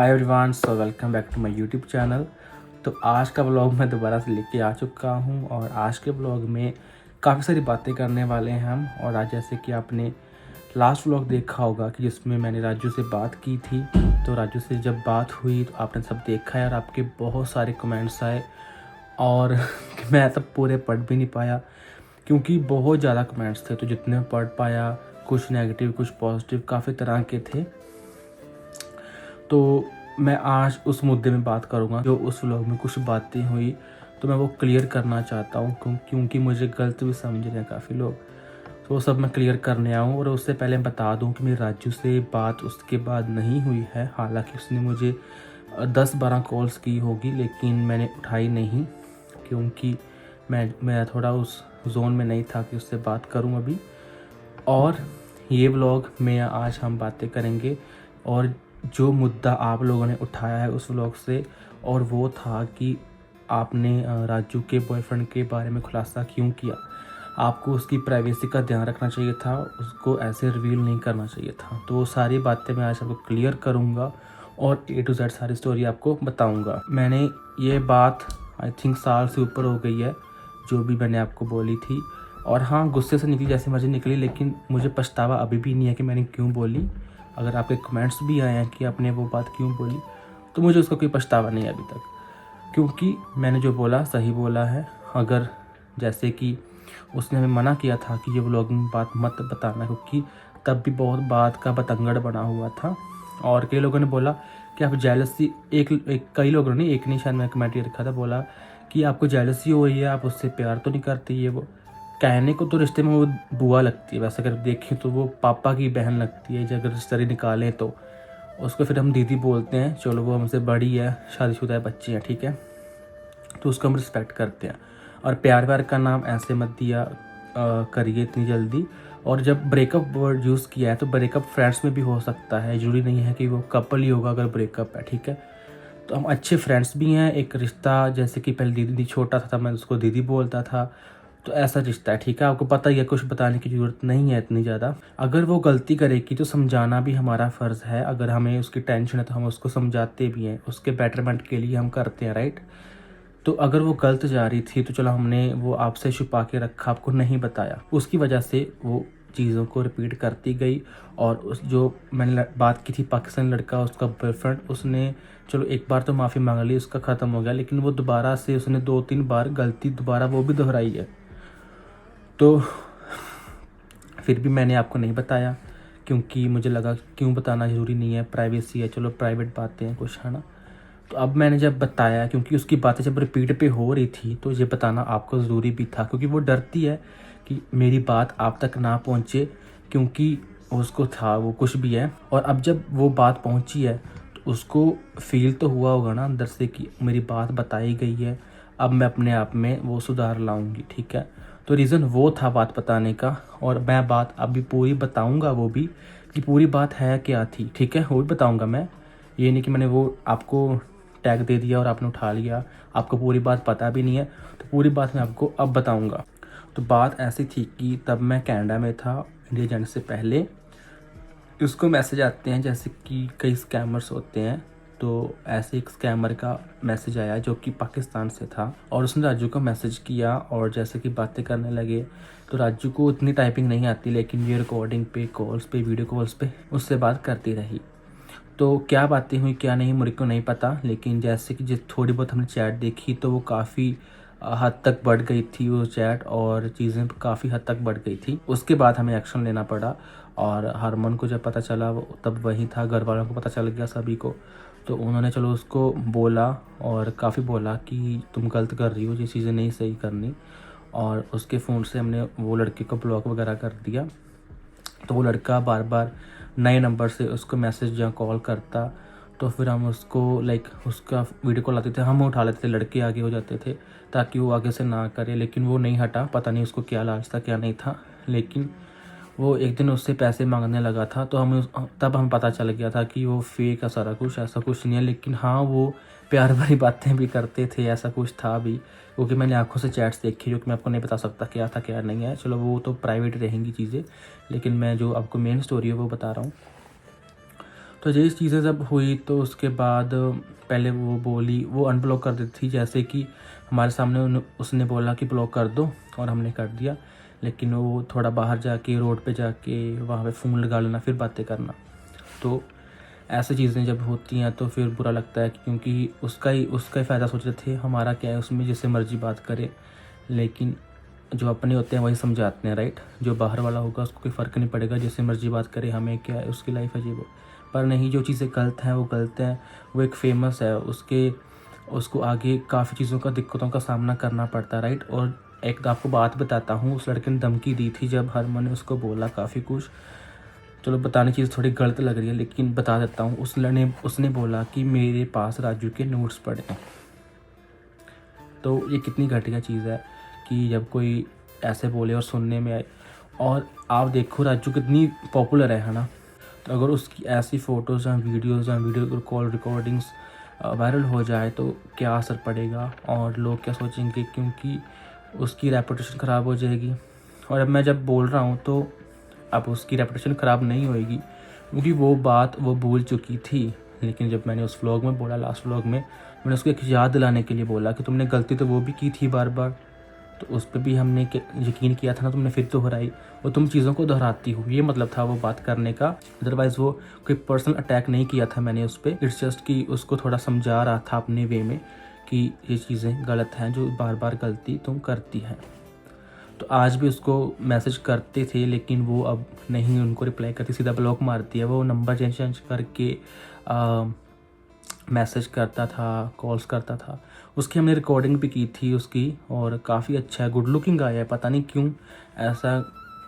Hi everyone, so welcome back to my YouTube channel. तो आज का ब्लॉग मैं दोबारा से लेके आ चुका हूँ और आज के ब्लॉग में काफ़ी सारी बातें करने वाले हैं हम। और आज जैसे कि आपने लास्ट ब्लॉग देखा होगा कि जिसमें मैंने राजू से बात की थी, तो राजू से जब बात हुई तो आपने सब देखा है और आपके बहुत सारे कमेंट्स आए और मैं तब पूरे पढ़ भी नहीं पाया क्योंकि बहुत ज़्यादा कमेंट्स थे। तो जितने पढ़ पाया, कुछ नेगेटिव कुछ पॉजिटिव काफ़ी तरह के थे। तो मैं आज उस मुद्दे में बात करूंगा जो उस व्लॉग में कुछ बातें हुई, तो मैं वो क्लियर करना चाहता हूँ क्योंकि मुझे गलत भी समझ रहे हैं काफ़ी लोग। तो वो सब मैं क्लियर करने आऊँ। और उससे पहले मैं बता दूँ कि मेरी राजू से बात उसके बाद नहीं हुई है। हालांकि उसने मुझे 10-12 कॉल्स की होगी लेकिन मैंने उठाई नहीं क्योंकि मैं थोड़ा उस जोन में नहीं था कि उससे बात करूं अभी। और ये व्लॉग में आज हम बातें करेंगे और जो मुद्दा आप लोगों ने उठाया है उस व्लॉग से, और वो था कि आपने राजू के बॉयफ्रेंड के बारे में खुलासा क्यों किया। आपको उसकी प्राइवेसी का ध्यान रखना चाहिए था, उसको ऐसे रिवील नहीं करना चाहिए था। तो वो सारी बातें मैं आज आपको क्लियर करूँगा और A to Z सारी स्टोरी आपको बताऊँगा। मैंने ये बात आई थिंक साल से ऊपर हो गई है जो भी मैंने आपको बोली थी। और हाँ, गुस्से से निकली जैसे मर्जी निकली, लेकिन मुझे पछतावा अभी भी नहीं है कि मैंने क्यों बोली। अगर आपके कमेंट्स भी आए हैं कि आपने वो बात क्यों बोली, तो मुझे उसका कोई पछतावा नहीं है अभी तक, क्योंकि मैंने जो बोला सही बोला है। अगर जैसे कि उसने हमें मना किया था कि ये व्लॉगिंग बात मत बताना, क्योंकि तब भी बहुत बात का बतंगड़ बना हुआ था और कई लोगों ने बोला कि आप जेलसी कई लोगों ने, एक नहीं शायद मैं कमेंट ये रखा था, बोला कि आपको जेलसी हो रही है, आप उससे प्यार तो नहीं करते। ये वो कहने को तो रिश्ते में वो बुआ लगती है, वैसे अगर देखें तो वो पापा की बहन लगती है। अगर रिश्तेदारी निकालें तो उसको फिर हम दीदी बोलते हैं। चलो वो हमसे बड़ी है, शादीशुदा है, बच्चे हैं, ठीक है, तो उसको हम रिस्पेक्ट करते हैं। और प्यार व्यार का नाम ऐसे मत दिया करिए इतनी जल्दी। और जब ब्रेकअप वर्ड यूज़ किया है तो ब्रेकअप फ्रेंड्स में भी हो सकता है, जरूरी नहीं है कि वो कपल ही होगा अगर ब्रेकअप है, ठीक है। तो हम अच्छे फ्रेंड्स भी हैं। एक रिश्ता जैसे कि पहले दीदी छोटा था मैं उसको दीदी बोलता था, तो ऐसा रिश्ता है, ठीक है। आपको पता ही है, कुछ बताने की ज़रूरत नहीं है इतनी ज़्यादा। अगर वो गलती करेगी तो समझाना भी हमारा फ़र्ज़ है। अगर हमें उसकी टेंशन है तो हम उसको समझाते भी हैं, उसके बेटरमेंट के लिए हम करते हैं, राइट। तो अगर वो गलत जा रही थी तो चलो हमने वो आपसे छुपा के रखा, आपको नहीं बताया, उसकी वजह से वो चीज़ों को रिपीट करती गई। और उस जो मैंने बात की थी पाकिस्तानी लड़का, उसका बॉयफ्रेंड, उसने चलो एक बार तो माफ़ी मांग ली, उसका ख़त्म हो गया, लेकिन वो दोबारा से उसने 2-3 बार गलती दोबारा वो भी दोहराई है। तो फिर भी मैंने आपको नहीं बताया क्योंकि मुझे लगा क्यों बताना, ज़रूरी नहीं है, प्राइवेसी है, चलो प्राइवेट बातें हैं कुछ, है ना। तो अब मैंने जब बताया, क्योंकि उसकी बातें जब रिपीट पे हो रही थी, तो ये बताना आपको ज़रूरी भी था, क्योंकि वो डरती है कि मेरी बात आप तक ना पहुँचे, क्योंकि उसको था वो कुछ भी है। और अब जब वो बात पहुँची है तो उसको फील तो हुआ होगा ना अंदर से कि मेरी बात बताई गई है, अब मैं अपने आप में वो सुधार लाऊंगी, ठीक है। तो रीज़न वो था बात बताने का, और मैं बात अभी पूरी बताऊंगा, वो भी कि पूरी बात है क्या थी, ठीक है, वो भी बताऊंगा मैं। ये नहीं कि मैंने वो आपको टैग दे दिया और आपने उठा लिया, आपको पूरी बात पता भी नहीं है, तो पूरी बात मैं आपको अब बताऊंगा। तो बात ऐसी थी कि तब मैं कनाडा में था, इंडिया जाने से पहले। उसको मैसेज आते हैं जैसे कि कई स्कैमर्स होते हैं, तो ऐसे एक स्कैमर का मैसेज आया जो कि पाकिस्तान से था, और उसने राजू को मैसेज किया और जैसे कि बातें करने लगे। तो राजू को इतनी टाइपिंग नहीं आती, लेकिन ये रिकॉर्डिंग पे, कॉल्स पे, वीडियो कॉल्स पे उससे बात करती रही। तो क्या बातें हुई क्या नहीं मुझे को नहीं पता, लेकिन जैसे कि जिस थोड़ी बहुत हमने चैट देखी तो वो काफ़ी हद तक बढ़ गई थी वो चैट, और चीज़ें काफ़ी हद तक बढ़ गई थी। उसके बाद हमें एक्शन लेना पड़ा। और हरमन को जब पता चला वो तब वही था, घर वालों को पता चल गया सभी को, तो उन्होंने चलो उसको बोला और काफ़ी बोला कि तुम गलत कर रही हो, ये चीज़ें नहीं सही करनी। और उसके फ़ोन से हमने वो लड़के को ब्लॉक वगैरह कर दिया। तो वो लड़का बार बार नए नंबर से उसको मैसेज या कॉल करता, तो फिर हम उसको उसका वीडियो कॉल आते थे, हम उठा लेते थे, लड़के आगे हो जाते थे ताकि वो आगे से ना करे, लेकिन वो नहीं हटा। पता नहीं उसको क्या लालच था क्या नहीं था, लेकिन वो एक दिन उससे पैसे मांगने लगा था। तो तब हमें पता चल गया था कि वो फेक है सारा कुछ, ऐसा कुछ नहीं है। लेकिन हाँ, वो प्यार भरी बातें भी करते थे, ऐसा कुछ था भी, क्योंकि मैंने आंखों से चैट्स देखी जो कि मैं आपको नहीं बता सकता क्या था क्या नहीं है। चलो वो तो प्राइवेट रहेंगी चीज़ें, लेकिन मैं जो आपको मेन स्टोरी है वो बता रहा हूँ। तो ये चीज़ें जब हुई तो उसके बाद पहले वो बोली, वो अनब्लॉक कर देती थी, जैसे कि हमारे सामने उसने बोला कि ब्लॉक कर दो और हमने कर दिया, लेकिन वो थोड़ा बाहर जाके रोड पे जाके वहाँ पे फ़ोन लगा लेना फिर बातें करना। तो ऐसी चीज़ें जब होती हैं तो फिर बुरा लगता है, क्योंकि उसका ही फ़ायदा सोच रहे थे, हमारा क्या है उसमें, जिससे मर्जी बात करे। लेकिन जो अपने होते हैं वही समझाते हैं, राइट। जो बाहर वाला होगा उसको कोई फ़र्क नहीं पड़ेगा, जिससे मर्जी बात करे, हमें क्या है, उसकी लाइफ अजीब है। पर नहीं, जो चीज़ें गलत हैं वो गलत हैं। वो एक फ़ेमस है, उसको आगे काफ़ी चीज़ों का, दिक्कतों का सामना करना पड़ता है, राइट। और एक आपको बात बताता हूँ, उस लड़के ने धमकी दी थी जब हरमन ने उसको बोला काफ़ी कुछ। चलो बताने चीज़ थोड़ी गलत लग रही है लेकिन बता देता हूँ। उसने बोला कि मेरे पास राजू के नोट्स पड़े हैं। तो ये कितनी घटिया चीज़ है कि जब कोई ऐसे बोले और सुनने में आए। और आप देखो राजू कितनी पॉपुलर है ना। तो अगर उसकी ऐसी फ़ोटोज़ या वीडियो कॉल रिकॉर्डिंग्स वायरल हो जाए तो क्या असर पड़ेगा और लोग क्या सोचेंगे, क्योंकि उसकी रेपुटेशन ख़राब हो जाएगी। और अब मैं जब बोल रहा हूँ तो अब उसकी रेपुटेशन ख़राब नहीं होएगी, क्योंकि वो बात वो भूल चुकी थी। लेकिन जब मैंने उस व्लॉग में बोला, लास्ट व्लॉग में, मैंने उसको एक याद दिलाने के लिए बोला कि तुमने गलती तो वो भी की थी बार बार, तो उस पर भी हमने यकीन किया था ना, तुमने फिर दोहराई और तुम चीज़ों को दोहराती हो। ये मतलब था वो बात करने का। अदरवाइज़ वो कोई पर्सनल अटैक नहीं किया था मैंने उस पर। इट्स जस्ट कि उसको थोड़ा समझा रहा था अपने वे में कि ये चीज़ें गलत हैं जो बार बार गलती तुम करती हैं। तो आज भी उसको मैसेज करते थे लेकिन वो अब नहीं उनको रिप्लाई करती, सीधा ब्लॉक मारती है। वो नंबर चेंज करके मैसेज करता था, कॉल्स करता था। उसकी हमने रिकॉर्डिंग भी की थी उसकी, और काफ़ी अच्छा है, गुड लुकिंग आया है। पता नहीं क्यों ऐसा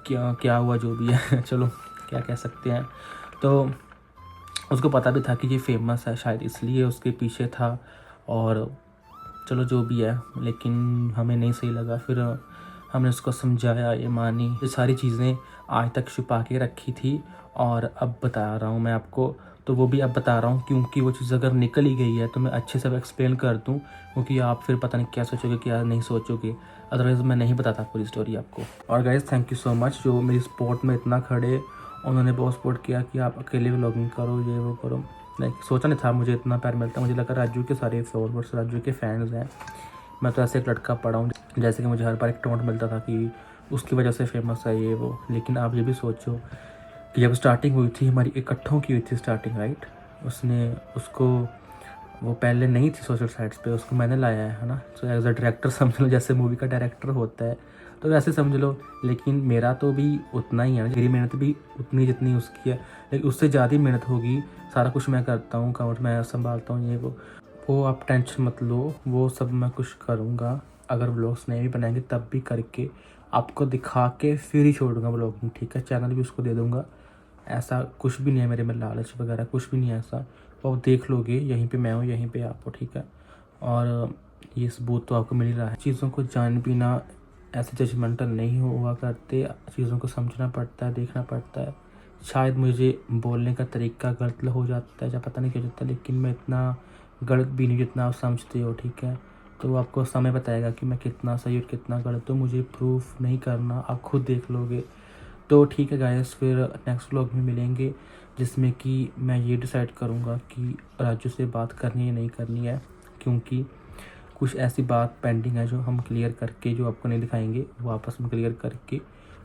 क्या हुआ, जो भी है चलो क्या कह सकते हैं। तो उसको पता भी था कि ये फेमस है, शायद इसलिए उसके पीछे था। और चलो जो भी है, लेकिन हमें नहीं सही लगा। फिर हमने उसको समझाया, ये मानी। ये सारी चीज़ें आज तक छुपा के रखी थी और अब बता रहा हूँ मैं आपको। तो वो भी अब बता रहा हूँ, क्योंकि वो चीज़ अगर निकल ही गई है तो मैं अच्छे से एक्सप्लेन कर दूँ, क्योंकि आप फिर पता नहीं क्या सोचोगे क्या नहीं सोचोगे। अदरवाइज़ मैं नहीं बताता पूरी स्टोरी आपको। और guys thank you so much जो मेरी सपोर्ट में इतना खड़े। उन्होंने बहुत सपोर्ट किया कि आप अकेले व्लॉगिंग करो, ये वो करो। लाइक सोचा नहीं था मुझे इतना प्यार मिलता। मुझे लगा राजू के सारे फॉलोअर्स राजू के फैंस हैं। मैं तो ऐसे एक लड़का पड़ा हूँ, जैसे कि मुझे हर बार एक टोंट मिलता था कि उसकी वजह से फेमस है ये वो। लेकिन आप ये भी सोचो कि जब स्टार्टिंग हुई थी हमारी, इकट्ठों की हुई थी स्टार्टिंग, राइट। उसको वो पहले नहीं थी सोशल साइट्स पे, उसको मैंने लाया है ना। सो एज अ डायरेक्टर समझ लो, जैसे मूवी का डायरेक्टर होता है तो वैसे समझ लो। लेकिन मेरा तो भी उतना ही है, मेरी मेहनत भी उतनी जितनी उसकी है, लेकिन उससे ज़्यादा मेहनत होगी। सारा कुछ मैं करता हूँ, अकाउंट मैं संभालता हूँ, ये वो आप टेंशन मत लो, वो सब मैं कुछ करूँगा। अगर व्लॉग्स नहीं भी बनाएंगे तब भी करके आपको दिखा के फिर ही छोड़ूंगा व्लॉगिंग, ठीक है। चैनल भी उसको दे दूँगा। ऐसा कुछ भी नहीं है मेरे में लालच वगैरह, कुछ भी नहीं है ऐसा। वो देख लोगे, यहीं पे मैं हूँ, यहीं पे आप हो, ठीक है। और ये सबूत तो आपको मिल ही रहा है। चीज़ों को जान बिना ऐसे जजमेंटल नहीं हुआ करते, चीज़ों को समझना पड़ता है, देखना पड़ता है। शायद मुझे बोलने का तरीका गलत हो जाता है या पता नहीं क्या जाता है, लेकिन मैं इतना गलत भी नहीं जितना आप समझते हो, ठीक है। तो आपको समय बताएगा कि मैं कितना सही और कितना गलत। तो मुझे प्रूफ नहीं करना, आप खुद देख लोगे। तो ठीक है गाइस, फिर नेक्स्ट व्लॉग में मिलेंगे, जिसमें कि मैं ये डिसाइड करूँगा कि राजू से बात करनी है नहीं करनी है, क्योंकि कुछ ऐसी बात पेंडिंग है जो हम क्लियर करके, जो आपको नहीं दिखाएंगे, वो आपस में क्लियर करके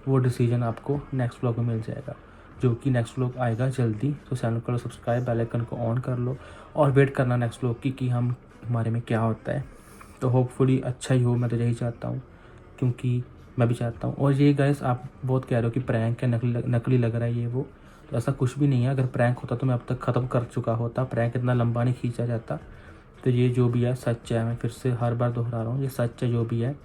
वो डिसीजन आपको नेक्स्ट व्लॉग में मिल जाएगा, जो कि नेक्स्ट व्लॉग आएगा जल्दी। तो चैनल को सब्सक्राइब, बेल आइकन को ऑन कर लो और वेट करना नेक्स्ट व्लॉग की कि हम हमारे में क्या होता है। तो होपफुली अच्छा ही हो, मैं तो यही चाहता हूँ, क्योंकि मैं भी चाहता हूँ। और ये गाइस आप बहुत कह रहे हो कि प्रैंक है, नकली लग रहा है ये वो, तो ऐसा कुछ भी नहीं है। अगर प्रैंक होता तो मैं अब तक ख़त्म कर चुका होता। प्रैंक इतना लंबा नहीं खींचा जाता। तो ये जो भी है सच है, मैं फिर से हर बार दोहरा रहा हूँ, ये सच है जो भी है।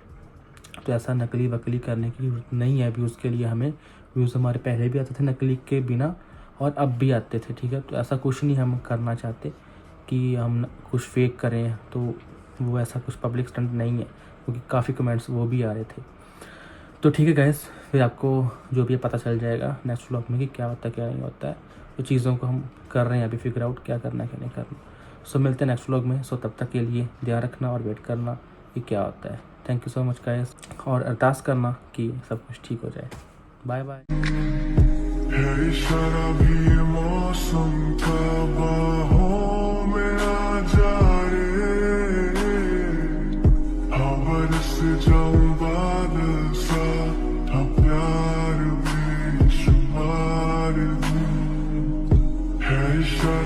तो ऐसा नकली वकली करने की जरूरत नहीं है व्यूज़ के लिए। हमें व्यूज़ हमारे पहले भी आते थे नकली के बिना, और अब भी आते थे, ठीक है। तो ऐसा कुछ नहीं हम करना चाहते कि हम कुछ फेक करें, तो वो ऐसा कुछ पब्लिक स्टंट नहीं है, क्योंकि काफ़ी कमेंट्स वो भी आ रहे थे। तो ठीक है गाइस, फिर आपको जो भी है पता चल जाएगा नेक्स्ट व्लॉग में कि क्या होता है क्या नहीं होता है। तो चीज़ों को हम कर रहे हैं अभी फिगर आउट, क्या करना है क्या नहीं करना। सो मिलते हैं नेक्स्ट व्लॉग में। सो तब तक के लिए ध्यान रखना और वेट करना कि क्या होता है। Thank you so much guys, और अरदास करना कि सब कुछ ठीक हो जाए। Bye bye. मौसम का बाहों में आ जा रे, हाँ बरस जाऊं बादल सा, हाँ प्यार बेशुमार है इशारा